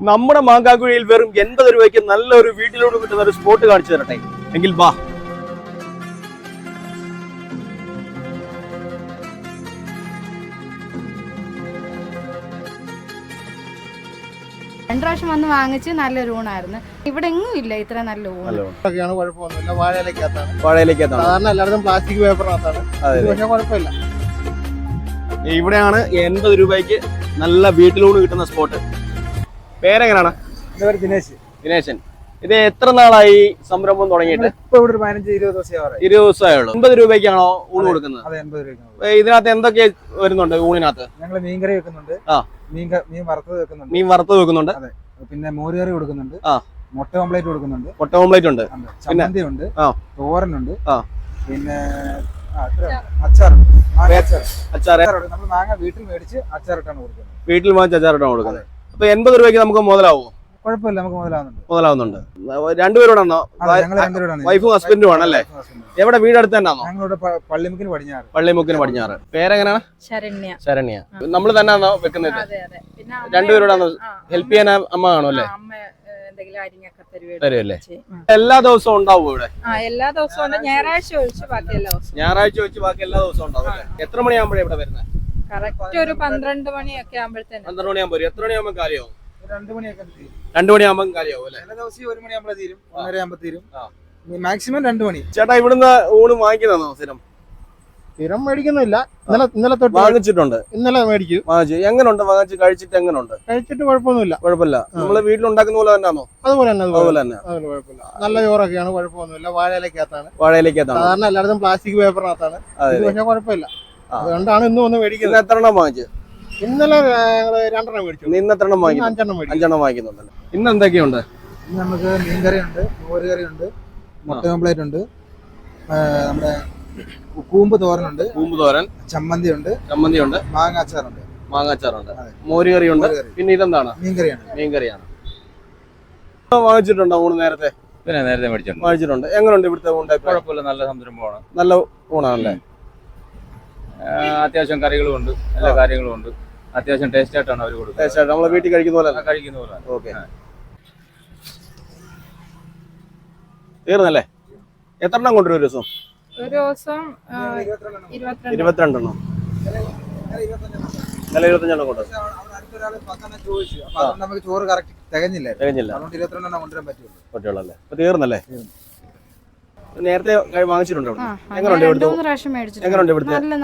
നമ്മുടെ മാങ്കാക്കുഴിയിൽ വെറും 80 രൂപയ്ക്ക് നല്ലൊരു വീട്ടിലോട് കിട്ടുന്ന ഒരു സ്പോട്ട് കാണിച്ചു തരട്ടെ എങ്കിൽ വാ. രണ്ടു പ്രാവശ്യം വന്ന് വാങ്ങിച്ച് നല്ലൊരു ഊണായിരുന്നു. ഇവിടെ എങ്ങും ഇല്ല ഇത്ര നല്ല ഊണ്. കുഴപ്പമൊന്നുമില്ല. വാഴയിലേക്കകത്താണ്. സാധാരണ എല്ലായിടത്തും പ്ലാസ്റ്റിക് പേപ്പറിനകത്താണ്. പക്ഷേ കുഴപ്പമില്ല. ഇവിടെയാണ് 80 രൂപയ്ക്ക് നല്ല വീട്ടിലൂണ് കിട്ടുന്ന സ്പോട്ട്. പേരെങ്ങനെയാണ്? ദിനേശൻ. ഇത് എത്ര നാളായി സംരംഭം തുടങ്ങിയിട്ട്? ഇപ്പൊ ഇവിടെ ഒരു 15-20 ദിവസമായി. 20 ദിവസമായുള്ളൂ. 80 രൂപയ്ക്കാണോ ഊണ് കൊടുക്കുന്നത്? ഇതിനകത്ത് എന്തൊക്കെ വരുന്നുണ്ട് ഊണിനകത്ത്? ഞങ്ങള് മീൻകറി വെക്കുന്നുണ്ട്, മീൻ വറുത്തത് വെക്കുന്നുണ്ട്, പിന്നെ മോരുകറി കൊടുക്കുന്നുണ്ട്, മുട്ട ഓംപ്ലേറ്റ് കൊടുക്കുന്നുണ്ട്, ഉണ്ട്, ചമ്മന്തി ഉണ്ട്, തോരനുണ്ട്, പിന്നെ അച്ചാറുണ്ട്. നമ്മൾ മാങ്ങ വീട്ടിൽ മേടിച്ച് അച്ചാറിട്ടാണ് കൊടുക്കുന്നത്. വീട്ടിൽ വാങ്ങിച്ച് അച്ചാറിട്ടാണ് കൊടുക്കുന്നത്. അപ്പൊ 80 രൂപയ്ക്ക് നമുക്ക് മുതലാവോ? കുഴപ്പമില്ല, നമുക്ക് മുതലാവുന്നുണ്ട്. രണ്ടുപേരോടാണോ? വൈഫും ഹസ്ബൻഡും ആണല്ലേ? എവിടെ വീട് അടുത്ത് തന്നെയാണോ? ഞങ്ങളുടെ പള്ളിമുക്കിന് പടിഞ്ഞാറ്. പേരെങ്ങനെയാണ്? ശരണ്യ. നമ്മൾ തന്നെയാണോ വെക്കുന്നത്? രണ്ടുപേരോടാണോ ഹെൽപ്പ് ചെയ്യാൻ? അമ്മ കാണോ അല്ലേ? തരുമല്ലേ? എല്ലാ ദിവസവും ഉണ്ടാവും ഇവിടെ? എല്ലാ ദിവസവും ഞായറാഴ്ച ഒഴിച്ച് ബാക്കി എല്ലാ ദിവസവും ഉണ്ടാവും അല്ലേ? എത്ര മണിയാകുമ്പോഴേ ഇവിടെ വരുന്നത്? കറക്റ്റ് ഒരു 12 മണിയൊക്കെ ആകുമ്പോഴത്തേന്. 12 മണിയാകുമ്പോൾ എത്ര മണിയാകുമ്പോൾ കാര്യമാവും? 2 മണിയൊക്കെ 2 മണിയാകുമ്പോൾ കാര്യമാവും അല്ലേ? എല്ലാ ദിവസവും 1 മണിയാകുമ്പോൾ തീരും, 1:30 തീരും. മാക്സിമം 2 മണി. ചേട്ടാ ഇവിടുന്ന് ഊണ് വാങ്ങിക്കുന്നതാണോ? സ്ഥിരം മേടിക്കുന്നില്ല. ഇന്നലെ തൊട്ട് വാങ്ങിച്ചിട്ടുണ്ട്. ഇന്നലെ മേടിച്ചു. എങ്ങനെയുണ്ട്? വാങ്ങിച്ച് കഴിച്ചിട്ട് എങ്ങനെയുണ്ട്? കഴിച്ചിട്ട് കുഴപ്പമൊന്നുമില്ല. നമ്മള് വീട്ടിലുണ്ടാക്കുന്ന പോലെ തന്നെയാണോ? അതുപോലെ തന്നെ. കുഴപ്പമില്ല. നല്ല ചോറൊക്കെയാണ്, കുഴപ്പമൊന്നുമില്ല. വാഴയിലേക്കകത്താണ്. സാധാരണ എല്ലായിടത്തും പ്ലാസ്റ്റിക് പേപ്പറിനകത്താണ്. പക്ഷെ കുഴപ്പമില്ല. അതുകൊണ്ടാണ് ഇന്ന് വന്ന് മേടിക്കുന്നത്. എത്ര എണ്ണം വാങ്ങിച്ചു? ഇന്നലെ 2 എണ്ണം മേടിച്ചു. ഇന്ന് എത്ര എണ്ണം വാങ്ങിച്ചു? 5 എണ്ണം വാങ്ങിക്കുന്നുണ്ടല്ലോ. ഇന്ന് എന്തൊക്കെയുണ്ട്? ഇന്ന് നമുക്ക് മീൻകറി ഉണ്ട്, മോരുകറി ഉണ്ട്, മുട്ട ഓംപ്ലേറ്റ് ഉണ്ട്, നമ്മുടെ കൂമ്പ് തോരനുണ്ട്, ചമ്മന്തി ഉണ്ട്, മാങ്ങ അച്ചാറുണ്ട്, മോരുകറി ഉണ്ട്. പിന്നെ ഇതെന്താണ്? മീൻകറിയാണ്. വാങ്ങിച്ചിട്ടുണ്ടോ ഊണ് നേരത്തെ? പിന്നെ നേരത്തെ വാങ്ങിച്ചിട്ടുണ്ട്. എങ്ങനെയുണ്ട് ഇവിടുത്തെ ഊണ്? കുഴപ്പമില്ല, നല്ല സംരംഭമാണ്. നല്ല ഊണാണല്ലേ? അത്യാവശ്യം കറികളും ഉണ്ട്, എല്ലാ കാര്യങ്ങളും ഉണ്ട്. അത്യാവശ്യം ടേസ്റ്റ് ആയിട്ടാണ് അവർ കൊടുക്കുന്നത്. നമ്മളെ വീട്ടിൽ കഴിക്കുന്ന പോലെ. ഓക്കെ, തീർന്നല്ലേ? എത്ര എണ്ണം കൊണ്ടുവരും ഒരു ദിവസം? ഒരു ദിവസം 22 എണ്ണം. നല്ല 25 എണ്ണം കൊണ്ടുവരും. നമുക്ക് ചോറ് കറക്റ്റ് തികഞ്ഞില്ല. 22 എണ്ണം കൊണ്ടുവരാൻ പറ്റുള്ളൂ. അപ്പൊ തീർന്നല്ലേ? നേരത്തെ വാങ്ങിച്ചിട്ടുണ്ടോ?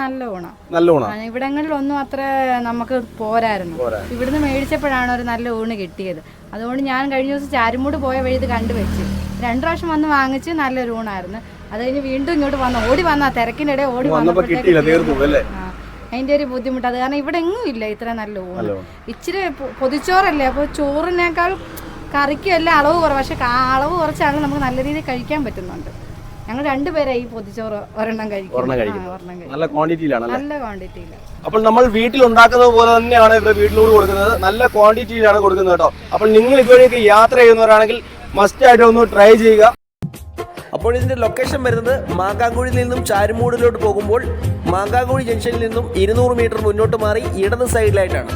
നല്ല ഊണ. ഇവിടങ്ങളിലൊന്നും അത്ര നമുക്ക് പോരായിരുന്നു. ഇവിടുന്ന് മേടിച്ചപ്പോഴാണ് ഒരു നല്ല ഊണ് കിട്ടിയത്. അതുകൊണ്ട് ഞാൻ കഴിഞ്ഞ ദിവസം ചാരുമൂട് പോയ വഴി ഇത് കണ്ടുവെച്ചു. 2 പ്രാവശ്യം വന്ന് വാങ്ങിച്ച് നല്ലൊരു ഊണായിരുന്നു. അത് കഴിഞ്ഞ് വീണ്ടും ഇങ്ങോട്ട് ഓടി വന്ന തിരക്കിനിടെ ഓടി അതിന്റെ ഒരു ബുദ്ധിമുട്ട്. അത് കാരണം ഇവിടെ എങ്ങും ഇല്ല ഇത്ര നല്ല ഊണ്. ഇച്ചിരി പൊതിച്ചോറല്ലേ, അപ്പൊ ചോറിനേക്കാൾ കറിക്കും എല്ലാം അളവ് കുറവ്. പക്ഷെ അളവ് കുറച്ചാണ് നമുക്ക് നല്ല രീതിയിൽ കഴിക്കാൻ പറ്റുന്നുണ്ട്. ഞങ്ങൾ 2 പേരായി ഈ പൊതിച്ചോറ് ഒരെണ്ണം കഴിക്കും. നല്ല ക്വാണ്ടിറ്റിയിലാണ്. അപ്പോൾ നമ്മൾ വീട്ടിൽ ഉണ്ടാക്കുന്നത് പോലെ തന്നെയാണ് ഇവിടെ വീട്ടിലൂടെ കൊടുക്കുന്നത്. നല്ല ക്വാണ്ടിറ്റിയിലാണ് കൊടുക്കുന്നത് കേട്ടോ. അപ്പോൾ നിങ്ങൾ ഇതുവഴിയൊക്കെ യാത്ര ചെയ്യുന്നവരാണെങ്കിൽ മസ്റ്റ് ആയിട്ട് ഒന്ന് ട്രൈ ചെയ്യുക. അപ്പോൾ ഇതിന്റെ ലൊക്കേഷൻ വരുന്നത് മാങ്കാങ്കുഴിയിൽ നിന്നും ചാരുമൂടിലോട്ട് പോകുമ്പോൾ മാങ്കാങ്കുഴി ജംഗ്ഷനിൽ നിന്നും 200 മീറ്റർ മുന്നോട്ട് മാറി ഇടത് സൈഡിലായിട്ടാണ്.